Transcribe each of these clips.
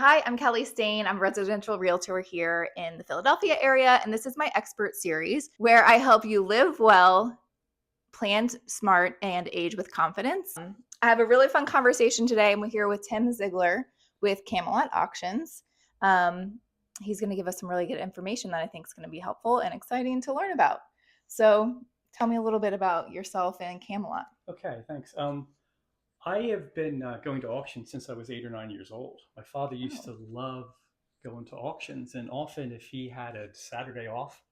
Hi, I'm Kelly Stain. I'm a residential realtor here in the Philadelphia area, and this is my expert series where I help you live well, plan smart, and age with confidence. I have a really fun conversation today. I'm here with Tim Zeigler with Camelot Auctions. Um, he's going to give us some really good information that I think is going to be helpful and exciting to learn about. So, tell me a little bit about yourself and Camelot. Okay, thanks. I have been going to auctions since I was 8 or 9 years old. My father used Oh, to love going to auctions, and often if he had a Saturday off,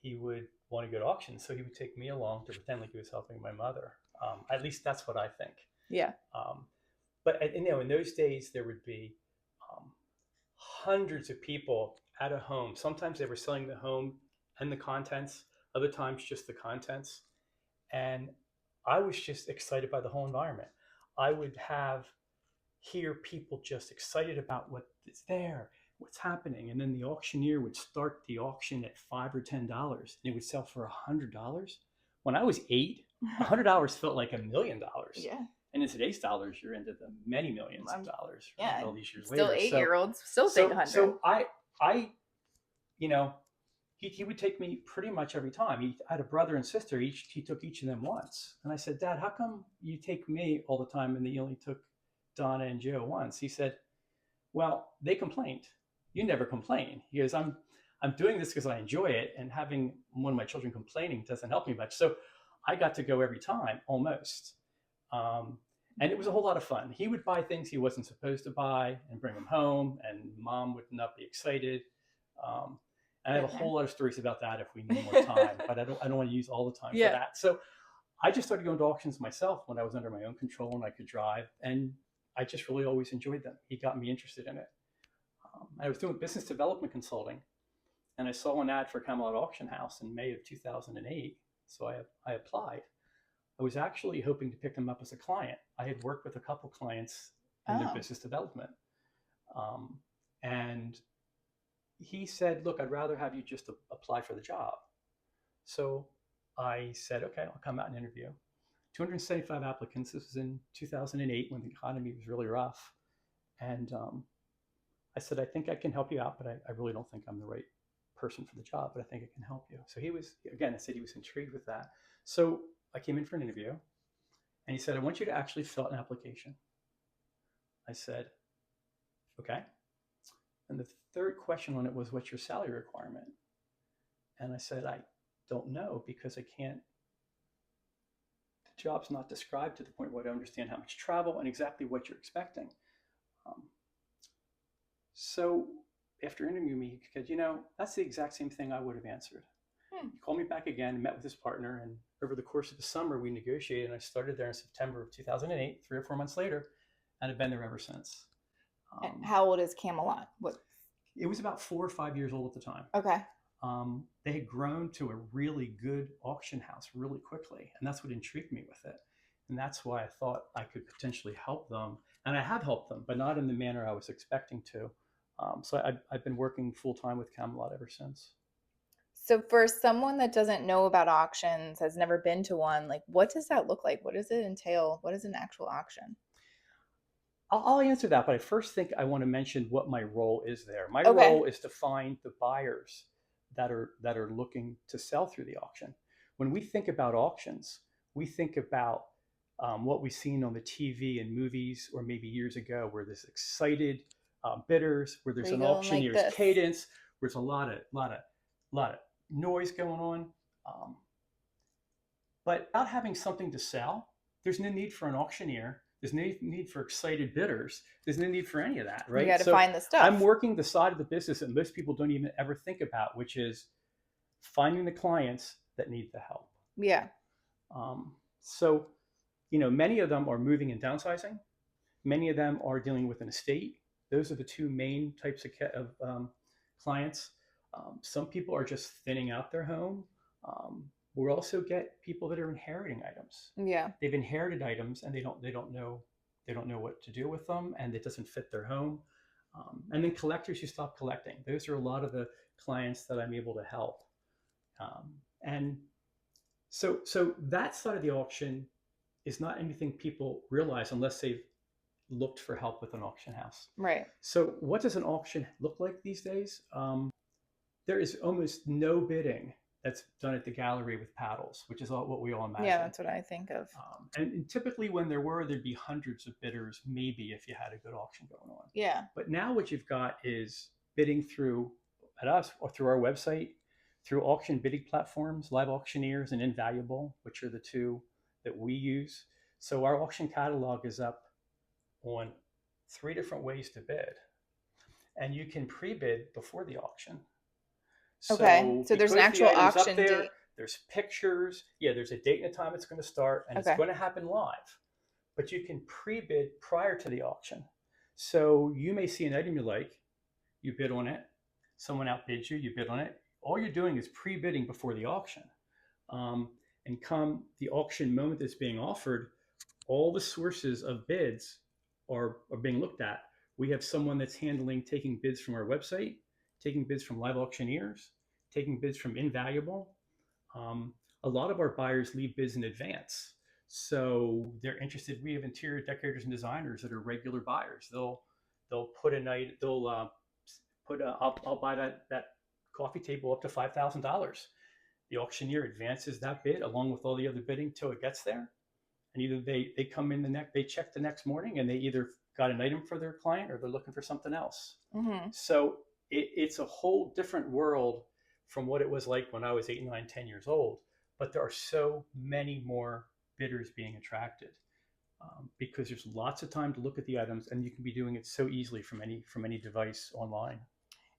he would want to go to auctions. So he would take me along to pretend like he was helping my mother. At least that's what I think. yeah. Um, but in those days there would be um, hundreds of people at a home. Sometimes they were selling the home and the contents. Other times just the contents. And I was just excited by the whole environment. I would hear people just excited about what is there, what's happening, and then the auctioneer would start the auction at $5 or $10, and it would sell for $100. When I was eight, $100 felt like $1 million, Yeah. and in today's dollars, you're into the many millions of dollars. Right, Yeah. all these years Still later. 8-year-olds, still say 800. So I, you know, he would take me pretty much every time. I had a brother and sister. He took each of them once. And I said, Dad, how come you take me all the time and you only took Donna and Joe once? He said, well, they complained. You never complain. He goes, I'm doing this because I enjoy it, and having one of my children complaining doesn't help me much. So I got to go every time, almost. Um, and it was a whole lot of fun. He would buy things he wasn't supposed to buy and bring them home, and mom would not be excited. Um, and I have a whole lot of stories about that if we need more time, but I don't want to use all the time for Yeah. that. So I just started going to auctions myself when I was under my own control and I could drive, and I just really always enjoyed them. He got me interested in it. I was doing business development consulting, and I saw an ad for Camelot Auction House in May of 2008. So I applied. I was actually hoping to pick them up as a client. I had worked with a couple clients in their Oh. business development. Um, and he said, look, I'd rather have you just apply for the job. So I said, okay, I'll come out and interview. 275 applicants. This was in 2008 when the economy was really rough. And I said, I think I can help you out, but I really don't think I'm the right person for the job, but I think I can help you. So he was, again, I said he was intrigued with that. So I came in for an interview, and he said, I want you to actually fill out an application. I said, okay. And the third question on it was, what's your salary requirement? And I said, I don't know because I can't, the job's not described to the point where I understand how much travel and exactly what you're expecting. Um, so after interviewing me, he said, that's the exact same thing I would have answered. He called me back again and met with his partner. And over the course of the summer, we negotiated. And I started there in September of 2008, 3 or 4 months later, and I've been there ever since. How old is Camelot? What? It was about 4 or 5 years old at the time. Okay. They had grown to a really good auction house really quickly. And that's what intrigued me with it. And that's why I thought I could potentially help them. And I have helped them, but not in the manner I was expecting to. So I've been working full time with Camelot ever since. So for someone that doesn't know about auctions, has never been to one, like what does that look like? What does it entail? What is an actual auction? I'll answer that, but I first think I want to mention what my role is there. My Okay. role is to find the buyers that are looking to sell through the auction. When we think about auctions, we think about what we've seen on the TV and movies, or maybe years ago, where there's excited bidders, where there's Where you an go in like auctioneer's this. cadence, where there's a lot of noise going on. Um, but without having something to sell, there's no need for an auctioneer. There's no need for excited bidders. There's no need for any of that, You right? got to So find the I'm stuff. working the side of the business that most people don't even ever think about, which is finding the clients that need the help. Yeah. So, many of them are moving and downsizing. Many of them are dealing with an estate. Those are the two main types of clients. Some people are just thinning out their home. We'll also get people that are inheriting items. Yeah. They've inherited items and they don't know what to do with them, and it doesn't fit their home. And then collectors who stop collecting. Those are a lot of the clients that I'm able to help. And so that side of the auction is not anything people realize unless they've looked for help with an auction house. Right. So what does an auction look like these days? There is almost no bidding that's done at the gallery with paddles, which is what we all Yeah, imagine. that's what I think of. And typically when there'd be hundreds of bidders, maybe if you had a good auction going on. Yeah. But now what you've got is bidding through at us or through our website, through auction bidding platforms, Live Auctioneers and Invaluable, which are the two that we use. So our auction catalog is up on 3 different ways to bid. And you can pre-bid before the auction. Okay. So there's an actual auction date. There's pictures. Yeah, there's a date and a time it's going to start, and it's going to happen live. But you can pre-bid prior to the auction. So you may see an item you like, you bid on it, someone outbids you, you bid on it. All you're doing is pre-bidding before the auction. And come the auction moment that's being offered, all the sources of bids are being looked at. We have someone that's taking bids from our website, taking bids from Live Auctioneers, taking bids from Invaluable. A lot of our buyers leave bids in advance. So they're interested. We have interior decorators and designers that are regular buyers. They'll put a night. They'll put a, I'll buy that coffee table up to $5,000. The auctioneer advances that bid along with all the other bidding till it gets there. And either they come in they check the next morning and they either got an item for their client or they're looking for something else. Mm-hmm. So it's a whole different world from what it was like when I was 8, 9, 10 years old. But there are so many more bidders being attracted because there's lots of time to look at the items, and you can be doing it so easily from any device online.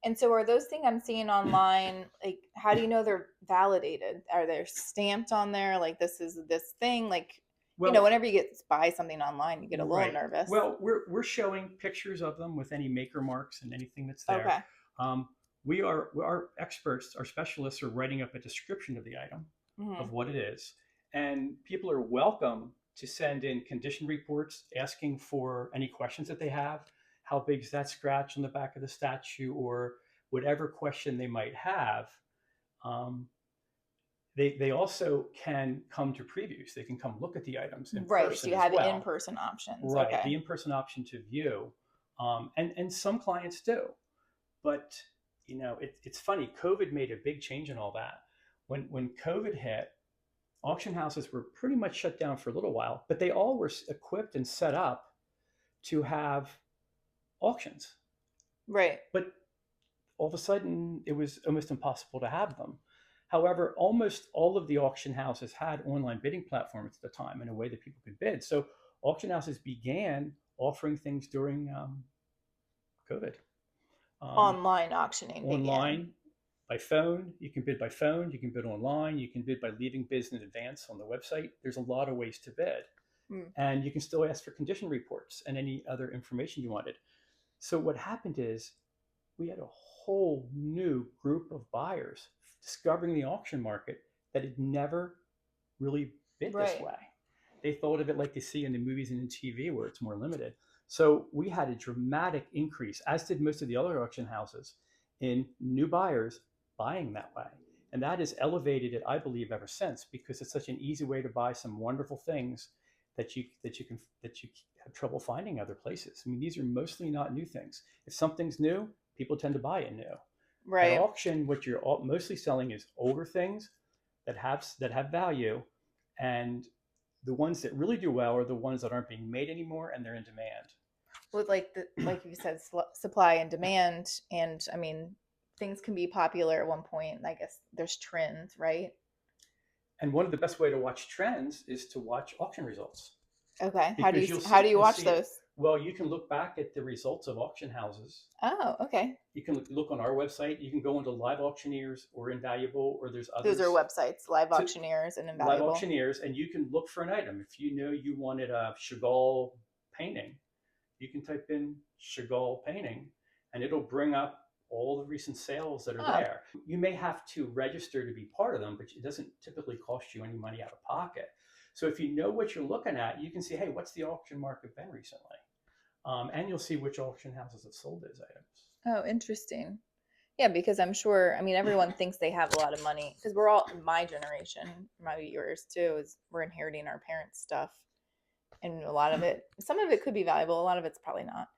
And so are those things I'm seeing online, like, how do you know they're validated? Are they stamped on there? Like, this is this thing? Like, well, whenever you buy something online, you get a little nervous. Well, we're showing pictures of them with any maker marks and anything that's there. Okay. Our experts, our specialists are writing up a description of the item, of what it is. And people are welcome to send in condition reports asking for any questions that they have. How big is that scratch on the back of the statue, or whatever question they might have. They also can come to previews. They can come look at the items in person. Right, so you have in-person options. Right, okay. The in-person option to view. And some clients do. But, it's funny. COVID made a big change in all that. When COVID hit, auction houses were pretty much shut down for a little while, but they all were equipped and set up to have auctions. Right. But all of a sudden, it was almost impossible to have them. However, almost all of the auction houses had online bidding platforms at the time in a way that people could bid. So auction houses began offering things during COVID. Online auctioning. Online, by phone. You can bid by phone. You can bid online. You can bid by leaving bids in advance on the website. There's a lot of ways to bid. And you can still ask for condition reports and any other information you wanted. So what happened is we had a whole new group of buyers discovering the auction market that had never really bid this way. They thought of it like they see in the movies and in TV where it's more limited. So we had a dramatic increase, as did most of the other auction houses, in new buyers buying that way. And that has elevated it, I believe, ever since, because it's such an easy way to buy some wonderful things that you have trouble finding other places. I mean, these are mostly not new things. If something's new, people tend to buy it new. Right. At auction, what you're mostly selling is older things that have value, and the ones that really do well are the ones that aren't being made anymore and they're in demand. Well, like you said, supply and demand, and I mean, things can be popular at one point. I guess there's trends, right? And one of the best way to watch trends is to watch auction results. Okay. How do you watch those? Well, you can look back at the results of auction houses. Oh, okay. You can look on our website. You can go into Live Auctioneers or Invaluable, or there's others. Those are websites, Live Auctioneers and Invaluable. Live Auctioneers, and you can look for an item. If you know you wanted a Chagall painting, you can type in Chagall painting, and it'll bring up all the recent sales that are there. You may have to register to be part of them, but it doesn't typically cost you any money out of pocket. So if you know what you're looking at, you can see, hey, what's the auction market been recently? And you'll see which auction houses have sold those items. Oh, interesting. Yeah, because I'm sure, I mean, everyone thinks they have a lot of money, because we're all, my generation, maybe yours too, is we're inheriting our parents' stuff. and a lot of it, some of it could be valuable, a lot of it's probably not.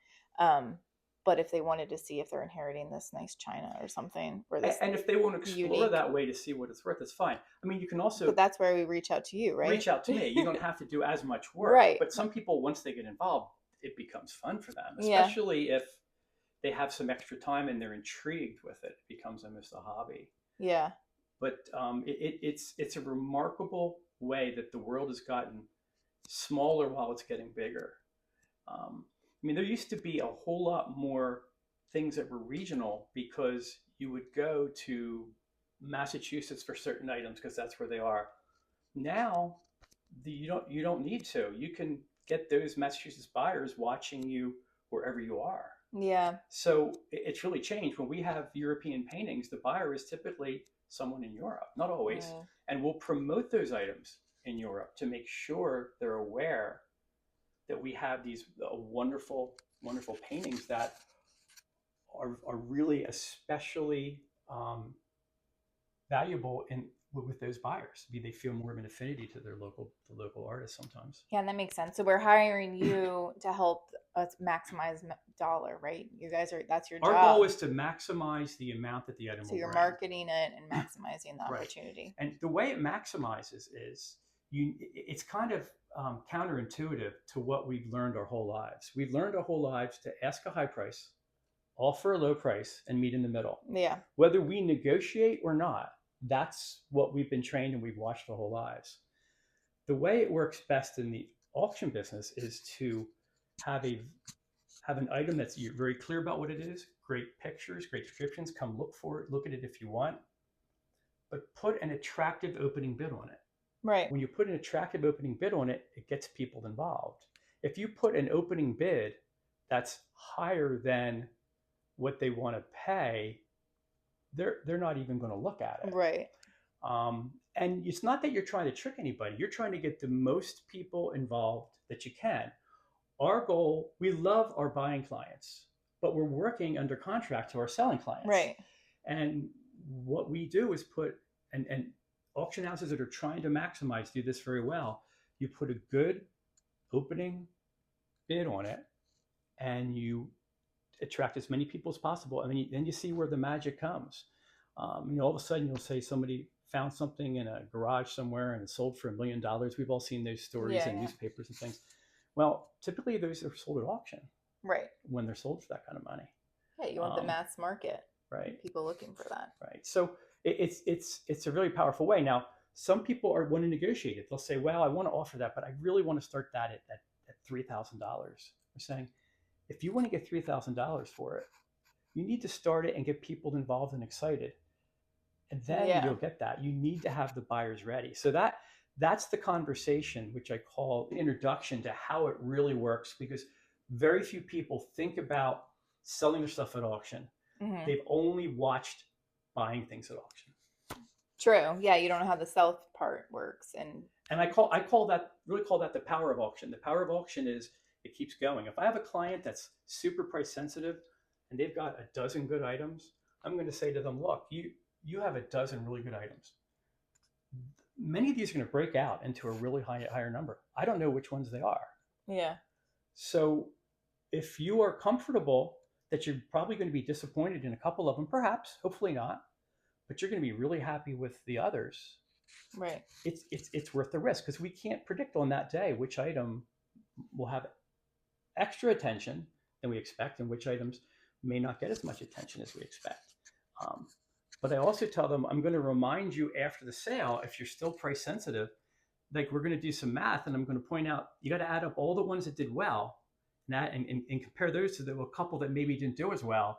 But if they wanted to see if they're inheriting this nice china or something, or this And if they want to explore unique, that way to see what it's worth, it's fine. I mean, you can also but that's where we reach out to you, right? reach out to me. You don't have to do as much work. Right. But some people, once they get involved, it becomes fun for them, Yeah. especially if they have some extra time and they're intrigued with it. It becomes almost a hobby. Yeah. But it's a remarkable way that the world has gotten smaller while it's getting bigger. I mean, there used to be a whole lot more things that were regional because you would go to Massachusetts for certain items because that's where they are. Now, you don't need to. You can get those Massachusetts buyers watching you wherever you are. Yeah. So it's really changed. When we have European paintings, the buyer is typically someone in Europe, not always, and we'll promote those items in Europe to make sure they're aware that we have these wonderful, wonderful paintings that are really especially valuable with those buyers. They feel more of an affinity to the local artists sometimes. Yeah, and that makes sense. So we're hiring you to help us maximize dollar, right? You guys that's your job. Our goal is to maximize the amount that the item will bring. So you're marketing it and maximizing the opportunity. And the way it maximizes is it's kind of counterintuitive to what we've learned our whole lives. We've learned our whole lives to ask a high price, offer a low price, and meet in the middle. Yeah. Whether we negotiate or not, that's what we've been trained and we've watched our whole lives. The way it works best in the auction business is to have an item that's you're very clear about what it is, great pictures, great descriptions, come look for it, look at it if you want, but put an attractive opening bid on it. Right. When you put an attractive opening bid on it, it gets people involved. If you put an opening bid that's higher than what they want to pay, they're not even going to look at it. Right. And it's not that you're trying to trick anybody. You're trying to get the most people involved that you can. Our goal, we love our buying clients, but we're working under contract to our selling clients. Right. And what we do is put, and auction houses that are trying to maximize do this very well. You put a good opening bid on it and you attract as many people as possible. And then you see where the magic comes. All of a sudden you'll say somebody found something in a garage somewhere and it sold for $1 million. We've all seen those stories in newspapers and things. Well, typically those are sold at auction. Right. When they're sold for that kind of money. Yeah, you want the mass market. Right. People looking for that. Right. So it's a really powerful way. Now, some people want to negotiate it. They'll say, well, I want to offer that, but I really want to start that at $3,000. We're saying, if you want to get $3,000 for it, you need to start it and get people involved and excited. And then you'll get that. You need to have the buyers ready. So that's the conversation, which I call the introduction to how it really works, because very few people think about selling their stuff at auction. Mm-hmm. They've only watched buying things at auction. True. Yeah, you don't know how the sell part works. And I call that the power of auction. The power of auction is it keeps going. If I have a client that's super price sensitive and they've got a dozen good items, I'm going to say to them, look, you have a dozen really good items. Many of these are going to break out into a really higher number. I don't know which ones they are. Yeah. So if you are comfortable that you're probably going to be disappointed in a couple of them, perhaps, hopefully not, but you're going to be really happy with the others. Right. It's worth the risk, because we can't predict on that day which item will have extra attention than we expect and which items may not get as much attention as we expect. But I also tell them, I'm going to remind you after the sale, if you're still price sensitive, like we're going to do some math and I'm going to point out, you got to add up all the ones that did well and compare those to a couple that maybe didn't do as well,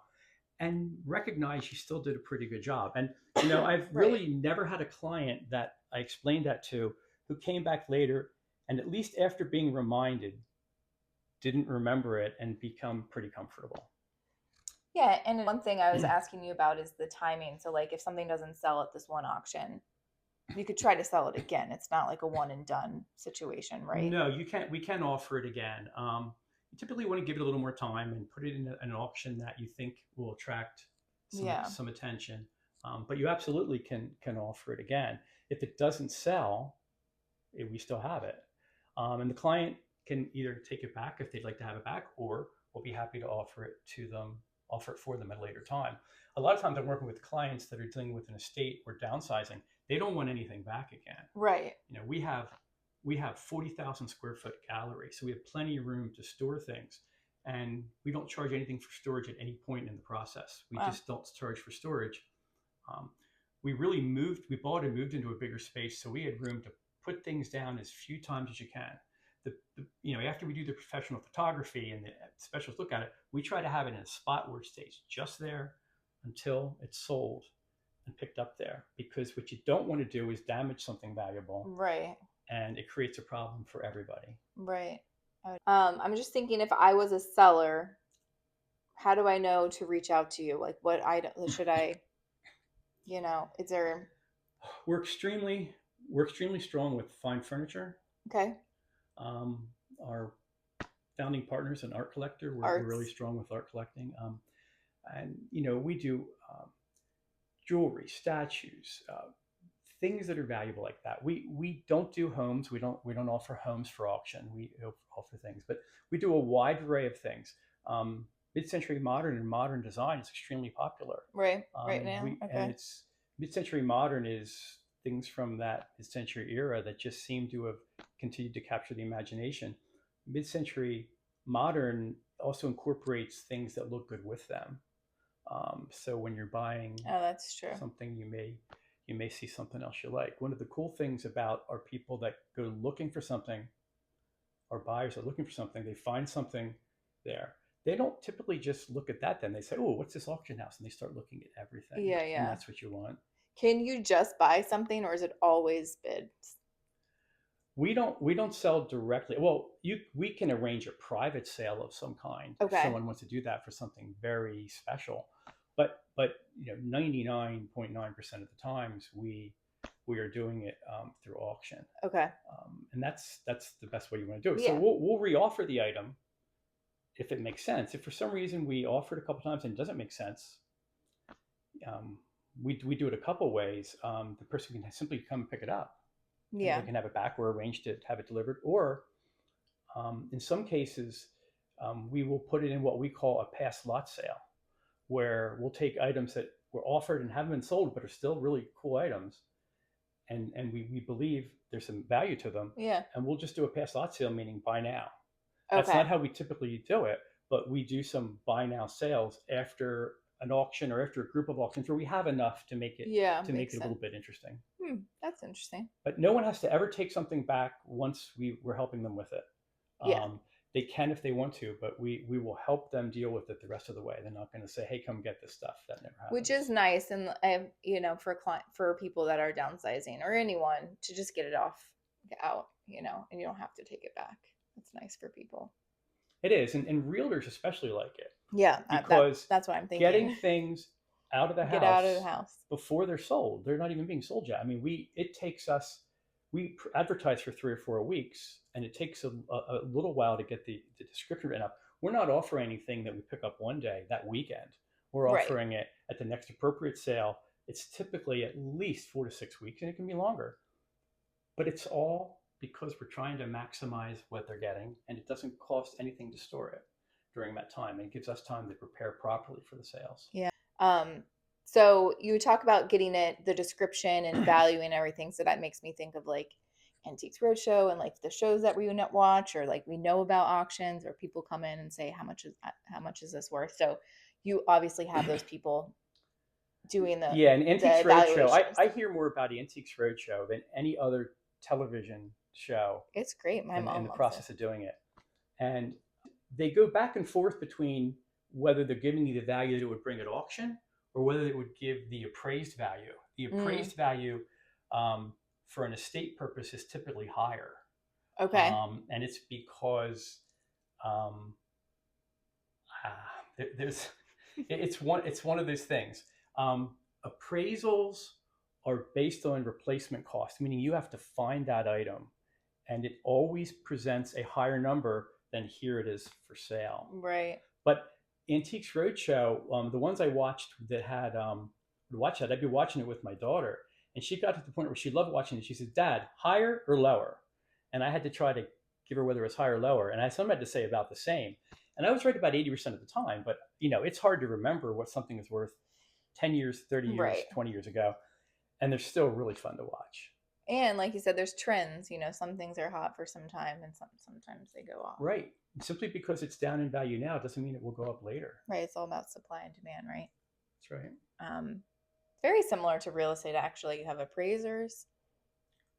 and recognize you still did a pretty good job. And, I've really never had a client that I explained that to who came back later and, at least after being reminded, didn't remember it and become pretty comfortable. Yeah. And one thing I was asking you about is the timing. So like if something doesn't sell at this one auction, you could try to sell it again. It's not like a one and done situation, right? No, you can't. We can offer it again. You typically want to give it a little more time and put it in an auction that you think will attract some attention. But you absolutely can offer it again. If it doesn't sell, we still have it. And the client can either take it back if they'd like to have it back, or we'll be happy to offer it for them at a later time. A lot of times I'm working with clients that are dealing with an estate or downsizing. They don't want anything back again. Right. We have 40,000 square foot gallery, so we have plenty of room to store things, and we don't charge anything for storage at any point in the process. We just don't charge for storage. We bought and moved into a bigger space, so we had room to put things down as few times as you can. After we do the professional photography and the specialists look at it, we try to have it in a spot where it stays just there until it's sold and picked up there. Because what you don't want to do is damage something valuable. Right. And it creates a problem for everybody. Right. I'm just thinking, if I was a seller, how do I know to reach out to you? Like, what item should I, is there? We're extremely strong with fine furniture. Okay. Our founding partners, an art collector, we're really strong with art collecting. And we do jewelry, statues, things that are valuable like that. We don't do homes. We don't offer homes for auction. We offer things, but we do a wide array of things. Mid-century modern and modern design is extremely popular. Right now. Okay. And it's mid-century modern is things from that mid-century era that just seem to have continued to capture the imagination. Mid-century modern also incorporates things that look good with them. So when you're buying that's true. something, you may see something else you like. One of the cool things about our people that go looking for something, our buyers are looking for something, they find something there. They don't typically just look at that. Then they say, "Oh, what's this auction house?" And they start looking at everything. Yeah. And that's what you want. Can you just buy something, or is it always bids? We don't sell directly. Well, we can arrange a private sale of some kind if someone wants to do that for something very special. But 99.9% of the times we are doing it through auction. Okay. And that's the best way you want to do it. Yeah. So we'll reoffer the item if it makes sense. If for some reason we offer it a couple times and it doesn't make sense, we do it a couple ways. The person can simply come and pick it up. Yeah. They can have it back or arrange to have it delivered. Or in some cases, we will put it in what we call a past lot sale, where we'll take items that were offered and haven't been sold but are still really cool items, and we believe there's some value to them. Yeah. And we'll just do a past lot sale, meaning buy now. Okay. That's not how we typically do it, but we do some buy now sales after an auction or after a group of auctions where we have enough to make it a little bit interesting. That's interesting. But no one has to ever take something back once we're helping them with it. Yeah. They can if they want to, but we will help them deal with it the rest of the way. They're not going to say, "Hey, come get this stuff." That never happens. Which is nice, and for people that are downsizing or anyone to just get it out, and you don't have to take it back. It's nice for people. It is, and realtors especially like it. Yeah, because that's what I'm thinking. Getting things out of the Get out of the house before they're sold. They're not even being sold yet. I mean, we advertise for 3 or 4 weeks, and it takes a little while to get the description written up. We're not offering anything that we pick up one day, that weekend. We're offering it at the next appropriate sale. It's typically at least 4 to 6 weeks, and it can be longer. But it's all because we're trying to maximize what they're getting, and it doesn't cost anything to store it during that time. And it gives us time to prepare properly for the sales. Yeah. So you talk about getting the description and valuing everything. So that makes me think of like Antiques Roadshow and like the shows that we watch, or like we know about auctions, or people come in and say, how much is this worth? So you obviously have those people doing the and Antiques Roadshow. I hear more about Antiques Roadshow than any other television show. It's great. My mom in the process of doing it, and they go back and forth between whether they're giving you the value that it would bring at auction, or whether it would give the appraised value. The appraised value for an estate purpose is typically higher. Okay. And it's because it's one of those things. Appraisals are based on replacement cost, meaning you have to find that item, and it always presents a higher number than here it is for sale. Right. But Antiques Roadshow, the ones I watched that had I'd be watching it with my daughter, and she got to the point where she loved watching it. She said, "Dad, higher or lower?" And I had to try to give her whether it's higher or lower. And I sometimes had to say about the same. And I was right about 80% of the time, but it's hard to remember what something is worth 10 years, 30 years, Right. 20 years ago. And they're still really fun to watch. And like you said, there's trends. Some things are hot for some time, and sometimes they go off. Right. Simply because it's down in value now doesn't mean it will go up later. Right. It's all about supply and demand, right? That's right. Very similar to real estate, actually. You have appraisers.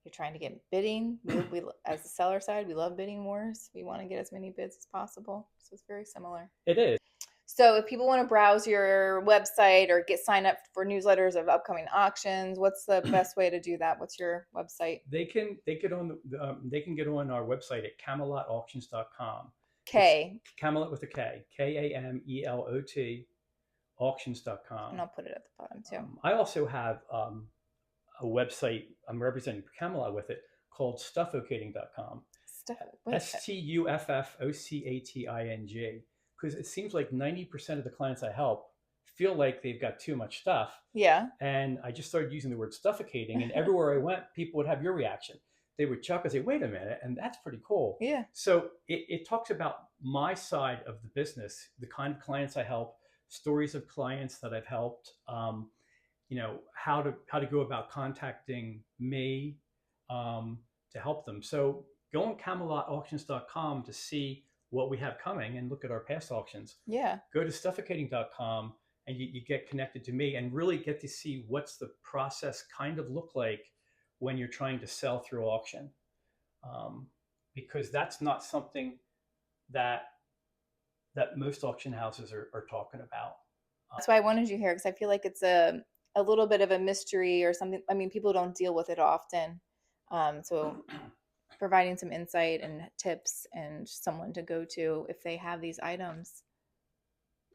You're trying to get bidding. We as the seller side, we love bidding wars. We want to get as many bids as possible. So it's very similar. It is. So if people want to browse your website or sign up for newsletters of upcoming auctions, what's the best way to do that? What's your website? They can get on our website at camelotauctions.com. K. It's Camelot with a K. Kamelot auctions.com. And I'll put it at the bottom too. I also have a website I'm representing Camelot with it called stuffocating.com. STUFFOCATING. Because it seems like 90% of the clients I help feel like they've got too much stuff. Yeah. And I just started using the word stuffocating, and everywhere I went, people would have your reaction. They would chuckle and say, wait a minute, and that's pretty cool. Yeah. So it talks about my side of the business, the kind of clients I help, stories of clients that I've helped, how to go about contacting me to help them. So go on camelotauctions.com to see what we have coming and look at our past auctions. Yeah. Go to stuffocating.com and you get connected to me and really get to see what's the process kind of look like when you're trying to sell through auction. Because that's not something that most auction houses are talking about. That's why I wanted you here, because I feel like it's a little bit of a mystery or something. I mean, people don't deal with it often. So providing some insight and tips and someone to go to if they have these items.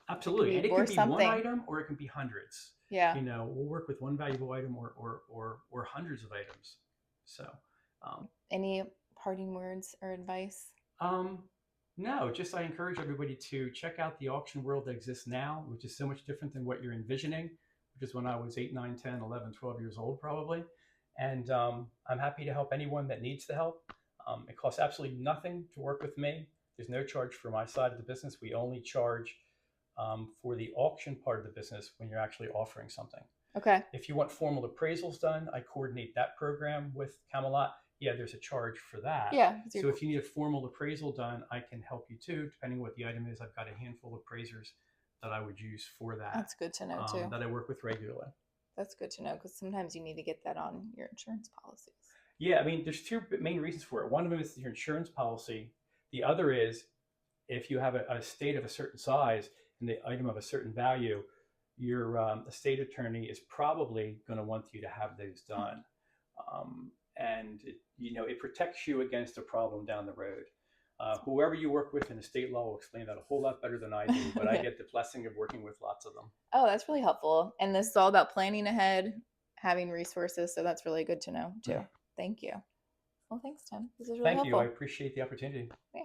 Absolutely. And it can be one item or it can be hundreds. Yeah. We'll work with one valuable item or hundreds of items. So any parting words or advice? No, just I encourage everybody to check out the auction world that exists now, which is so much different than what you're envisioning, which is when I was 8, 9, 10, 11, 12 years old probably. And I'm happy to help anyone that needs the help. It costs absolutely nothing to work with me. There's no charge for my side of the business. We only charge for the auction part of the business when you're actually offering something. Okay. If you want formal appraisals done, I coordinate that program with Camelot. Yeah, there's a charge for that. Yeah. So if you need a formal appraisal done, I can help you too, depending on what the item is. I've got a handful of appraisers that I would use for that. That's good to know too. That I work with regularly. That's good to know, because sometimes you need to get that on your insurance policies. Yeah, I mean, there's two main reasons for it. One of them is your insurance policy. The other is if you have a estate of a certain size and the item of a certain value, your estate attorney is probably going to want you to have those done. And it protects you against a problem down the road. Whoever you work with in estate law will explain that a whole lot better than I do, but I get the blessing of working with lots of them. Oh, that's really helpful. And this is all about planning ahead, having resources. So that's really good to know too. Thank you. Well, thanks, Tim. This is really helpful. Thank you. I appreciate the opportunity. Yeah.